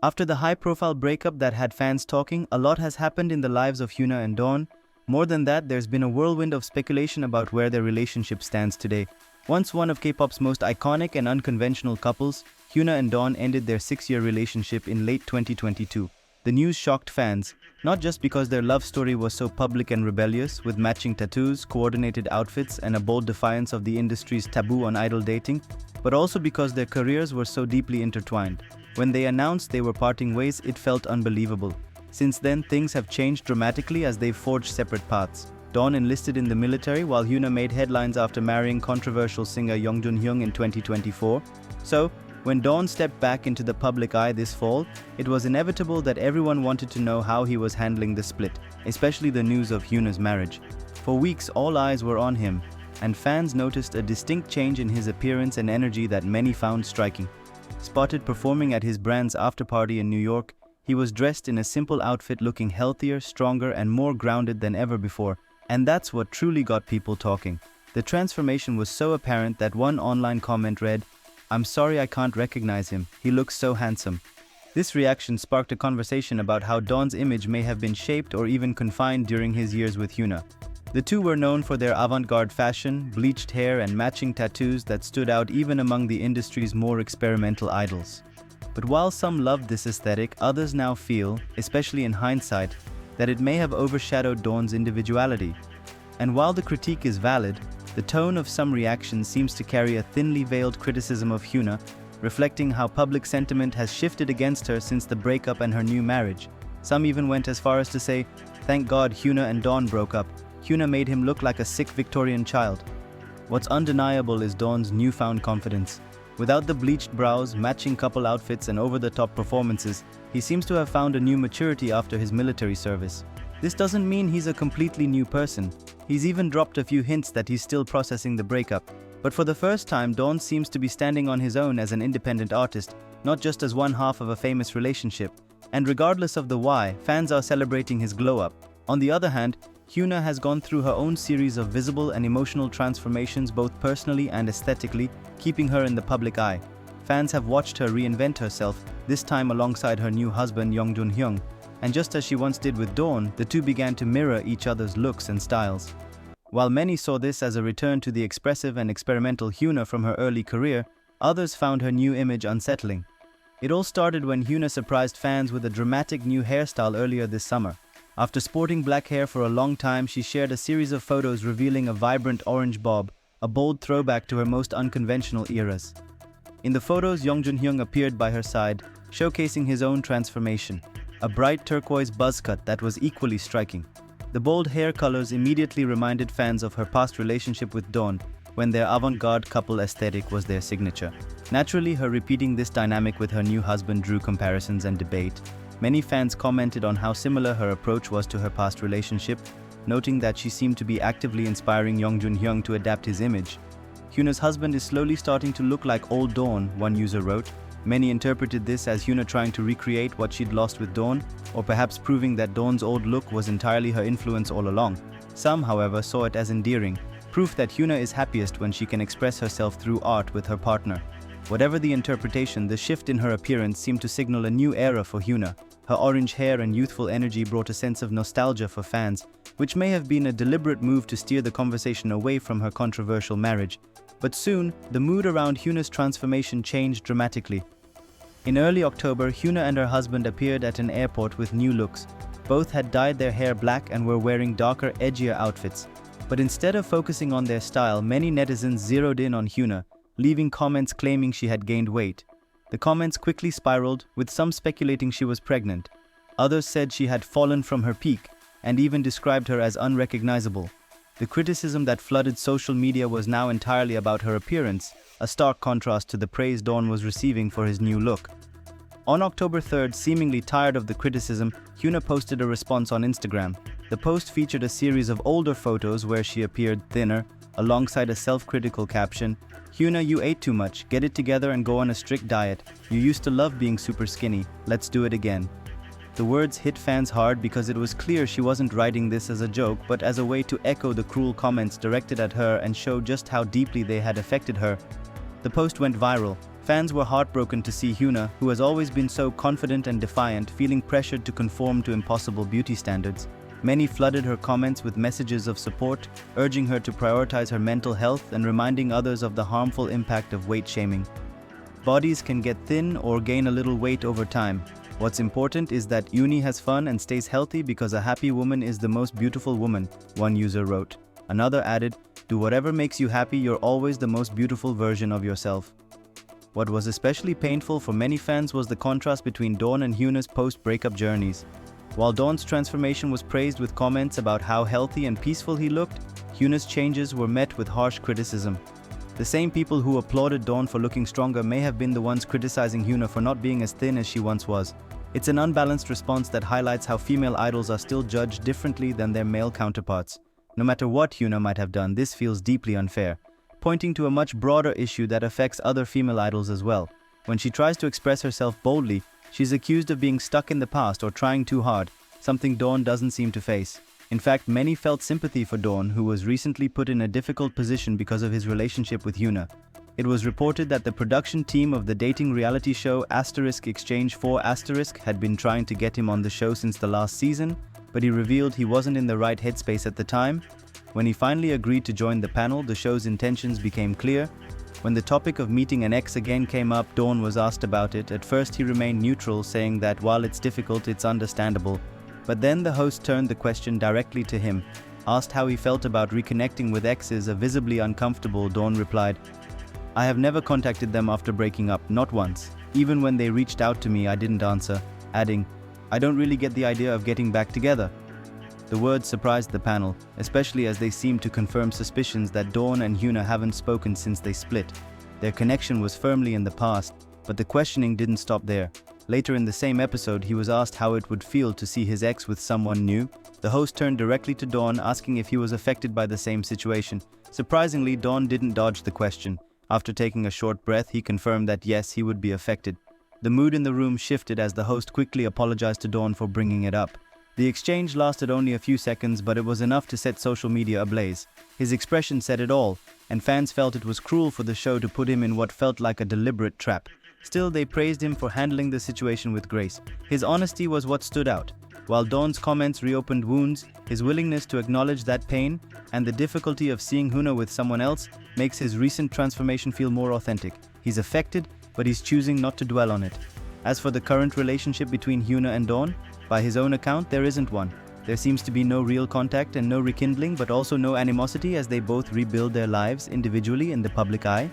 After the high-profile breakup that had fans talking, a lot has happened in the lives of Hyuna and Dawn. More than that, there's been a whirlwind of speculation about where their relationship stands today. Once one of K-pop's most iconic and unconventional couples, Hyuna and Dawn ended their 6-year relationship in late 2022. The news shocked fans, not just because their love story was so public and rebellious, with matching tattoos, coordinated outfits, and a bold defiance of the industry's taboo on idol dating, but also because their careers were so deeply intertwined. When they announced they were parting ways, it felt unbelievable. Since then, things have changed dramatically as they've forged separate paths. Dawn enlisted in the military, while Hyuna made headlines after marrying controversial singer Jun-hyung in 2024. So, when Dawn stepped back into the public eye this fall, it was inevitable that everyone wanted to know how he was handling the split, especially the news of Hyuna's marriage. For weeks, all eyes were on him, and fans noticed a distinct change in his appearance and energy that many found striking. Spotted performing at his brand's after-party in New York, he was dressed in a simple outfit looking healthier, stronger, and more grounded than ever before. And that's what truly got people talking. The transformation was so apparent that one online comment read, "I'm sorry I can't recognize him, he looks so handsome." This reaction sparked a conversation about how Dawn's image may have been shaped or even confined during his years with Hyuna. The two were known for their avant-garde fashion, bleached hair, and matching tattoos that stood out even among the industry's more experimental idols. But while some loved this aesthetic, others now feel, especially in hindsight, that it may have overshadowed Dawn's individuality. And while the critique is valid, the tone of some reactions seems to carry a thinly veiled criticism of Hyuna, reflecting how public sentiment has shifted against her since the breakup and her new marriage. Some even went as far as to say, "Thank God Hyuna and Dawn broke up. Hyuna made him look like a sick Victorian child." What's undeniable is Dawn's newfound confidence. Without the bleached brows, matching couple outfits, and over-the-top performances, he seems to have found a new maturity after his military service. This doesn't mean he's a completely new person. He's even dropped a few hints that he's still processing the breakup. But for the first time, Dawn seems to be standing on his own as an independent artist, not just as one half of a famous relationship. And regardless of the why, fans are celebrating his glow-up. On the other hand, Hyuna has gone through her own series of visible and emotional transformations both personally and aesthetically, keeping her in the public eye. Fans have watched her reinvent herself, this time alongside her new husband Jun-hyung, and just as she once did with Dawn, the two began to mirror each other's looks and styles. While many saw this as a return to the expressive and experimental Hyuna from her early career, others found her new image unsettling. It all started when Hyuna surprised fans with a dramatic new hairstyle earlier this summer. After sporting black hair for a long time, she shared a series of photos revealing a vibrant orange bob, a bold throwback to her most unconventional eras. In the photos, Jun-hyung appeared by her side, showcasing his own transformation, a bright turquoise buzz cut that was equally striking. The bold hair colors immediately reminded fans of her past relationship with Dawn, when their avant-garde couple aesthetic was their signature. Naturally, her repeating this dynamic with her new husband drew comparisons and debate. Many fans commented on how similar her approach was to her past relationship, noting that she seemed to be actively inspiring Jun-hyung to adapt his image. Hyuna's husband is slowly starting to look like old Dawn, one user wrote. Many interpreted this as Hyuna trying to recreate what she'd lost with Dawn, or perhaps proving that Dawn's old look was entirely her influence all along. Some, however, saw it as endearing, proof that Hyuna is happiest when she can express herself through art with her partner. Whatever the interpretation, the shift in her appearance seemed to signal a new era for Hyuna. Her orange hair and youthful energy brought a sense of nostalgia for fans, which may have been a deliberate move to steer the conversation away from her controversial marriage. But soon, the mood around Hyuna's transformation changed dramatically. In early October, Hyuna and her husband appeared at an airport with new looks. Both had dyed their hair black and were wearing darker, edgier outfits. But instead of focusing on their style, many netizens zeroed in on Hyuna, leaving comments claiming she had gained weight. The comments quickly spiraled, with some speculating she was pregnant. Others said she had fallen from her peak, and even described her as unrecognizable. The criticism that flooded social media was now entirely about her appearance, a stark contrast to the praise Dawn was receiving for his new look. On October 3rd, seemingly tired of the criticism, Hyuna posted a response on Instagram. The post featured a series of older photos where she appeared thinner, alongside a self-critical caption, "Hyuna, you ate too much, get it together and go on a strict diet. You used to love being super skinny, let's do it again." The words hit fans hard because it was clear she wasn't writing this as a joke, but as a way to echo the cruel comments directed at her and show just how deeply they had affected her. The post went viral. Fans were heartbroken to see Hyuna, who has always been so confident and defiant, feeling pressured to conform to impossible beauty standards. Many flooded her comments with messages of support, urging her to prioritize her mental health and reminding others of the harmful impact of weight shaming. Bodies can get thin or gain a little weight over time. What's important is that Uni has fun and stays healthy because a happy woman is the most beautiful woman, one user wrote. Another added, "Do whatever makes you happy, you're always the most beautiful version of yourself." What was especially painful for many fans was the contrast between Dawn and Hyuna's post-breakup journeys. While Dawn's transformation was praised with comments about how healthy and peaceful he looked, Hyuna's changes were met with harsh criticism. The same people who applauded Dawn for looking stronger may have been the ones criticizing Hyuna for not being as thin as she once was. It's an unbalanced response that highlights how female idols are still judged differently than their male counterparts. No matter what Hyuna might have done, this feels deeply unfair, pointing to a much broader issue that affects other female idols as well. When she tries to express herself boldly, she's accused of being stuck in the past or trying too hard, something Dawn doesn't seem to face. In fact, many felt sympathy for Dawn, who was recently put in a difficult position because of his relationship with Hyuna. It was reported that the production team of the dating reality show *Exchange 4* had been trying to get him on the show since the last season, but he revealed he wasn't in the right headspace at the time. When he finally agreed to join the panel, the show's intentions became clear. When the topic of meeting an ex again came up, Dawn was asked about it. At first he remained neutral, saying that while it's difficult, it's understandable. But then the host turned the question directly to him. Asked how he felt about reconnecting with exes, visibly uncomfortable, Dawn replied, "I have never contacted them after breaking up, not once. Even when they reached out to me, I didn't answer," adding, "I don't really get the idea of getting back together." The words surprised the panel, especially as they seemed to confirm suspicions that Dawn and Hyuna haven't spoken since they split. Their connection was firmly in the past, but the questioning didn't stop there. Later in the same episode, he was asked how it would feel to see his ex with someone new. The host turned directly to Dawn, asking if he was affected by the same situation. Surprisingly, Dawn didn't dodge the question. After taking a short breath, he confirmed that yes, he would be affected. The mood in the room shifted as the host quickly apologized to Dawn for bringing it up. The exchange lasted only a few seconds, but it was enough to set social media ablaze. His expression said it all, and fans felt it was cruel for the show to put him in what felt like a deliberate trap. Still, they praised him for handling the situation with grace. His honesty was what stood out. While Dawn's comments reopened wounds, his willingness to acknowledge that pain and the difficulty of seeing Hyuna with someone else makes his recent transformation feel more authentic. He's affected, but he's choosing not to dwell on it. As for the current relationship between Hyuna and Dawn, by his own account, there isn't one. There seems to be no real contact and no rekindling, but also no animosity as they both rebuild their lives individually in the public eye.